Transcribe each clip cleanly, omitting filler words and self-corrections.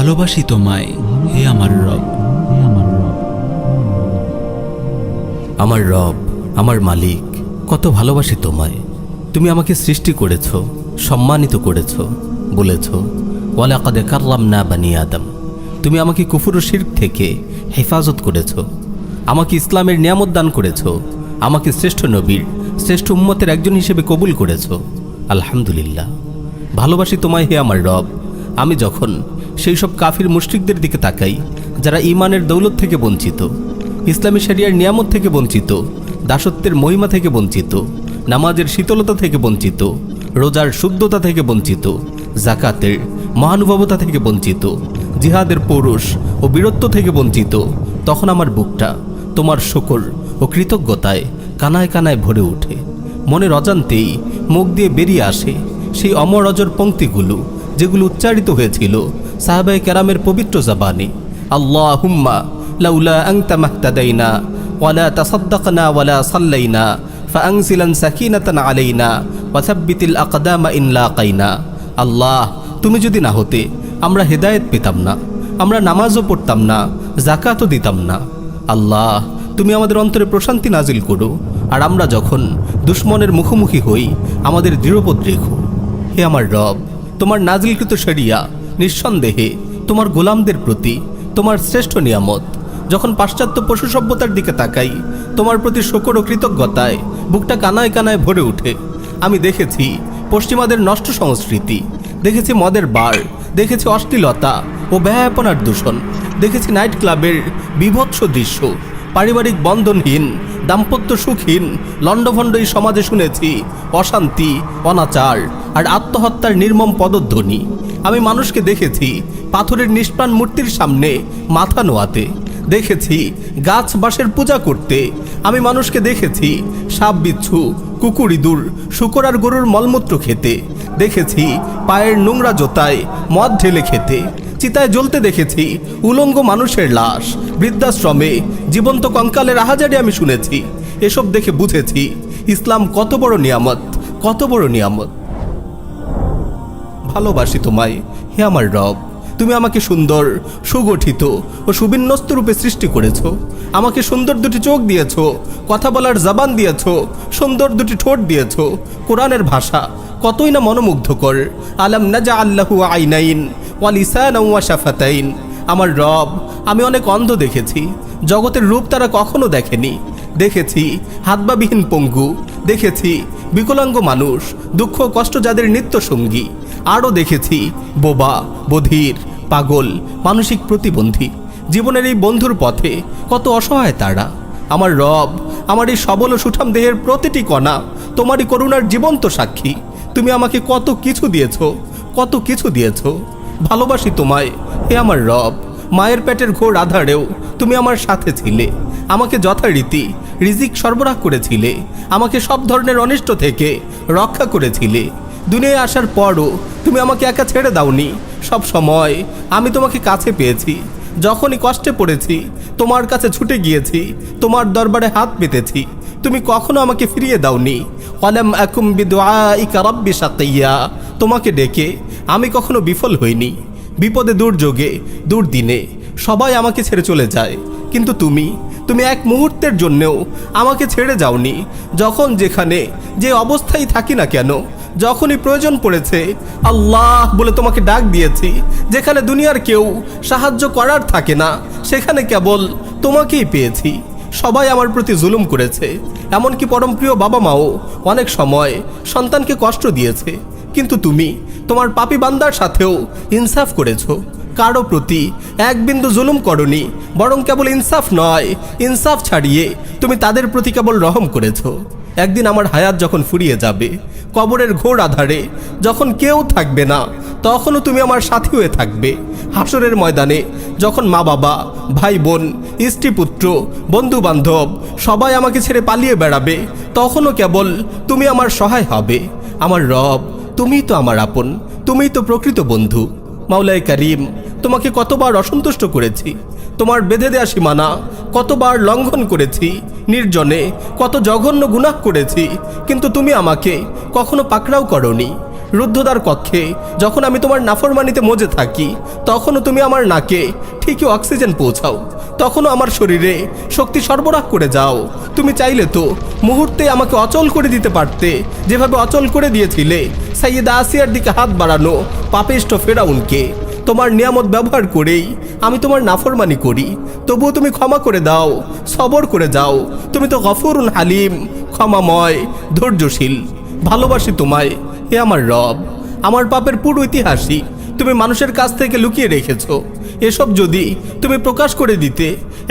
ভালোবাসি তোমায় হে আমার রব। আমার রব, আমার মালিক, কত ভালোবাসি তোমায়। তুমি আমাকে সৃষ্টি করেছ, সম্মানিত করেছ, বলেছ ওয়ালাকাদ কাররামনা বানি আদম। তুমি আমাকে কুফর ও শিরক থেকে হেফাজত করেছ, আমাকে ইসলামের নিয়ামত দান করেছ, আমাকে শ্রেষ্ঠ নবীর, শ্রেষ্ঠ উম্মতের একজন হিসেবে কবুল করেছ। আলহামদুলিল্লাহ। ভালোবাসি তোমায় হে আমার রব। আমি যখন সেই সব কাফির মুশরিকদের দিকে তাকাই যারা ঈমানের দৌলত থেকে বঞ্চিত, ইসলামী শরিয়ার নিয়ামত থেকে বঞ্চিত, দাসত্বের মহিমা থেকে বঞ্চিত, নামাজের শীতলতা থেকে বঞ্চিত, রোজার শুদ্ধতা থেকে বঞ্চিত, জাকাতের মহানুভবতা থেকে বঞ্চিত, জিহাদের পৌরুষ ও বীরত্ব থেকে বঞ্চিত, তখন আমার বুকটা তোমার শকর ও কৃতজ্ঞতায় কানায় কানায় ভরে ওঠে। মনের অজান্তেই মুখ দিয়ে বেরিয়ে আসে সেই অমর অজর পংক্তিগুলো যেগুলো উচ্চারিত হয়েছিল সাহাবায়ে কেরামের পবিত্র জবানে। আল্লাহুম্মা লাউলা আনতা মাহতাদাইনা ওয়ালা তাসাদ্দাকনা ওয়ালা সাল্লাইনা ফাআনজিলান সাকিনাতান আলাইনা ওয়া সাব্বিতিল আকদামা ইন লাকাইনা। আল্লাহ, তুমি যদি না হতে আমরা হেদায়েত পেতাম না, আমরা নামাজও পড়তাম না, যাকাতও দিতাম না। আল্লাহ, তুমি আমাদের অন্তরে প্রশান্তি নাজিল করো, আর আমরা যখন দুশ্মনের মুখোমুখি হই আমাদের দৃঢ়পদ রেখো। হে আমার রব, তোমার নাজিলকৃত শরিয়া নিঃসন্দেহে তোমার গোলামদের প্রতি তোমার শ্রেষ্ঠ নিয়ামত। যখন পাশ্চাত্য পশু সভ্যতার দিকে তাকাই তোমার প্রতি শকর ও কৃতজ্ঞতায় বুকটা কানায় কানায় ভরে ওঠে। আমি দেখেছি পশ্চিমাদের নষ্ট সংস্কৃতি, দেখেছি মদের বার, দেখেছি অশ্লীলতা ও ব্যয়াপনার দূষণ, দেখেছি নাইট ক্লাবের বীভৎস দৃশ্য, পারিবারিক বন্ধনহীন, দাম্পত্য সুখহীন লণ্ডভণ্ড এই সমাজে শুনেছি অশান্তি, অনাচার আর আত্মহত্যার নির্মম পদধ্বনি। আমি মানুষকে দেখেছি পাথরের নিষ্প্রাণ মূর্তির সামনে মাথা নোয়াতে, দেখেছি গাছ বাঁশের পূজা করতে। আমি মানুষকে দেখেছি সাপ বিচ্ছু, কুকুর, ইঁদুর, শূকর আর গরুর মলমূত্র খেতে, দেখেছি পায়ের নোংরা জোতায় মদ ঢেলে খেতে, চিতায় জ্বলতে দেখেছি উলঙ্গ মানুষের লাশ, বৃদ্ধাশ্রমে জীবন্ত কঙ্কালের আহাজারি আমি শুনেছি। এসব দেখে বুঝেছি ইসলাম কত বড় নিয়ামত, কত বড় নিয়ামত। ভালোবাসি তোমায় হে আমার রব। তুমি আমাকে সুন্দর, সুগঠিত ও সুবিন্যস্ত রূপে সৃষ্টি করেছ। আমাকে সুন্দর দুটি চোখ দিয়েছ, কথা বলার জবান দিয়েছ, সুন্দর দুটি ঠোঁট দিয়েছ। কোরআনের ভাষা কতই না মনোমুগ্ধকর। আলাম নাজআল লাহু আইনাইন ওয়া লিসানান ওয়া শাফাতাইন। আমার রব, আমি অনেক অন্ধ দেখেছি, জগতের রূপ তারা কখনো দেখেনি। দেখেছি হাতবাবিহীন পঙ্গু, দেখেছি বিকলাঙ্গ মানুষ, দুঃখ কষ্ট যাদের নিত্য সঙ্গী। আরও দেখেছি বোবা, বধির, পাগল, মানসিক প্রতিবন্ধী। জীবনের এই বন্ধুর পথে কত অসহায় তারা। আমার রব, আমার এই সবল ও সুঠাম দেহের প্রতিটি কণা তোমারই করুণার জীবন্ত সাক্ষী। তুমি আমাকে কত কিছু দিয়েছ, কত কিছু দিয়েছ। ভালোবাসি তোমায় হে আমার রব। মায়ের পেটের ঘোর আধারেও তুমি আমার সাথে ছিলে, আমাকে যথারীতি রিজিক সরবরাহ করেছিলে, আমাকে সব ধরনের অনিষ্ট থেকে রক্ষা করেছিলে। দুনিয়ায় আসার পরও তুমি আমাকে একা ছেড়ে দাওনি। সব সময় আমি তোমাকে কাছে পেয়েছি। যখনই কষ্টে পড়েছি তোমার কাছে ছুটে গিয়েছি, তোমার দরবারে হাত পেতেছি। তুমি কখনো আমাকে ফিরিয়ে দাওনি। ওয়ালাম আকুম বিদুআইকা রাব্বি শাকিয়া। তোমাকে ডেকে আমি কখনো বিফল হইনি। বিপদে, দুর্যোগে, দুর্দিনে সবাই আমাকে ছেড়ে চলে যায়, কিন্তু তুমি এক মুহূর্তের জন্যেও আমাকে ছেড়ে যাওনি। যখন যেখানে যে অবস্থায় থাকি না কেন, যখনই প্রয়োজন পড়েছে আল্লাহ বলে তোমাকে ডাক দিয়েছি। যেখানে দুনিয়ার কেউ সাহায্য করার থাকে না, সেখানে কেবল তোমাকেই পেয়েছি। সবাই আমার প্রতি জুলুম করেছে, এমনকি পরমপ্রিয় বাবা মাও অনেক সময় সন্তানকে কষ্ট দিয়েছে, কিন্তু তুমি তোমার পাপী বান্দার সাথেও ইনসাফ করেছো। কারো প্রতি এক বিন্দু জুলুম করনি, বরং কেবল ইনসাফ নয়, ইনসাফ ছাড়িয়ে তুমি তাদের প্রতি কেবল রহম করেছো। একদিন আমার হায়াত যখন ফুরিয়ে যাবে, কবরের ঘোর আধারে যখন কেউ থাকবে না, তখনও তুমি আমার সাথী হয়ে থাকবে। হাসরের ময়দানে যখন মা বাবা, ভাই বোন, স্ত্রী পুত্র, বন্ধু বান্ধব সবাই আমাকে ছেড়ে পালিয়ে বেড়াবে, তখনও কেবল তুমি আমার সহায় হবে। আমার রব, তুমিই তো আমার আপন, তুমিই তো প্রকৃত বন্ধু। মাওলায়ে কারীম, তোমাকে কতবার অসন্তুষ্ট করেছি, তোমার বেঁধে দেয়া সীমানা কতবার লঙ্ঘন করেছি, নির্জনে কত জঘন্য গুনাহ করেছি, কিন্তু তুমি আমাকে কখনো পাকড়াও করনি। রুদ্ধদ্বার কক্ষে যখন আমি তোমার নাফরমানিতে মজে থাকি, তখনও তুমি আমার নাকে ঠিকই অক্সিজেন পৌঁছাও, তখনও আমার শরীরে শক্তি সরবরাহ করে যাও। তুমি চাইলে তো মুহূর্তে আমাকে অচল করে দিতে পারতে, যেভাবে অচল করে দিয়েছিলে সাইয়েদা আসিয়ার দিকে হাত বাড়ানো পাপিষ্ঠ ফেরাউনকে। তোমার নিয়ামত ব্যবহার করেই আমি তোমার নাফরমানি করি, তবুও তুমি ক্ষমা করে দাও, সবর করে যাও। তুমি তো গফুরুন হালিম, ক্ষমাময়, ধৈর্যশীল। ভালোবাসি তোমায় হে আমার রব। আমার পাপের পুরো ইতিহাসই তুমি মানুষের কাছ থেকে লুকিয়ে রেখেছো। এসব যদি তুমি প্রকাশ করে দিতে,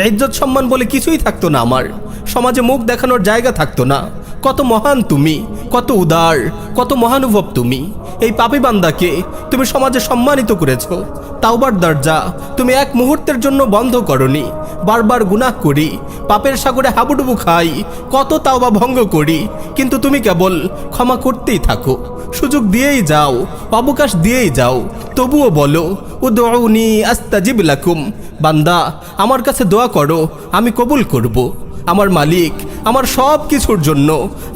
ইজ্জত সম্মান বলে কিছুই থাকতো না, আমার সমাজে মুখ দেখানোর জায়গা থাকতো না। কত মহান তুমি, কত উদার, কত মহানুভব তুমি। এই পাপী বান্দাকে তুমি সমাজে সম্মানিত করেছো। তাওবার দরজা তুমি এক মুহূর্তের জন্য বন্ধ করনি। বারবার গুনাহ করি, পাপের সাগরে হাবুডুবু খাই, কত তাওবা ভঙ্গ করি, কিন্তু তুমি কেবল ক্ষমা করতেই থাকো, সুযোগ দিয়েই যাও, অবকাশ দিয়েই যাও। তবুও বলো উদউনি আস্তাজিব লাকুম, বান্দা আমার কাছে দোয়া করো, আমি কবুল করব। আমার মালিক, আমার সব কিছুর জন্য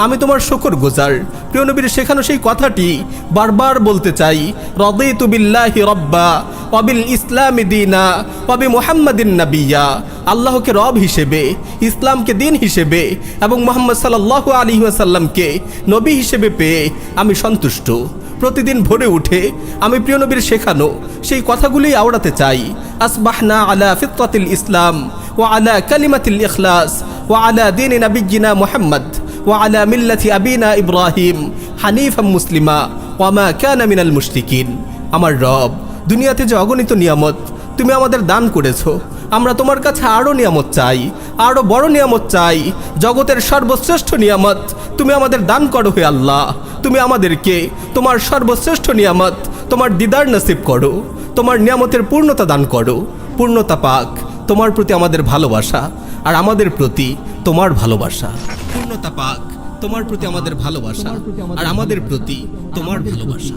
আমি তোমার শুকরগুজার। প্রিয় নবীর শেখানো সেই কথাটি বারবার বলতে চাই, রাদিতু বিল্লাহি রাব্বা ওয়া বিল ইসলামি দীনা ওয়া বিমুহাম্মাদিন নাবিয়্যা। আল্লাহকে রব হিসেবে, ইসলামকে দিন হিসেবে এবং মুহাম্মদ সাল্লাল্লাহু আলাইহি ওয়াসাল্লামকে নবী হিসেবে পেয়ে আমি সন্তুষ্ট। প্রতিদিন ভোরে উঠে আমি প্রিয় নবীর শেখানো সেই কথাগুলোই আওড়াতে চাই। আসবাহনা আলা ফিতরাতিল ইসলাম ওয়া আলা কালিমাতিল ইখলাস ওয়া আলা দীনি নাবিয়্যিনা মুহাম্মদ ওয়া আলা মিল্লাতি আবিনা ইব্রাহিম হানিফাম মুসলিমা ওয়া মা কানা মিনাল মুশরিকিন। আমার রব, দুনিয়াতে যে অগণিত নিয়ামত তুমি আমাদের দান করেছো, আমরা তোমার কাছে আরও নিয়ামত চাই, আরও বড় নিয়ামত চাই। জগতের সর্বশ্রেষ্ঠ নিয়ামত তুমি আমাদের দান করো হে আল্লাহ। তুমি আমাদেরকে তোমার সর্বশ্রেষ্ঠ নিয়ামত, তোমার দিদার নসিব করো, তোমার নিয়ামতের পূর্ণতা দান করো। পূর্ণতা পাক তোমার প্রতি আমাদের ভালোবাসা আর আমাদের প্রতি তোমার ভালোবাসা। পূর্ণতা পাক তোমার প্রতি আমাদের ভালোবাসা আর আমাদের প্রতি তোমার ভালোবাসা।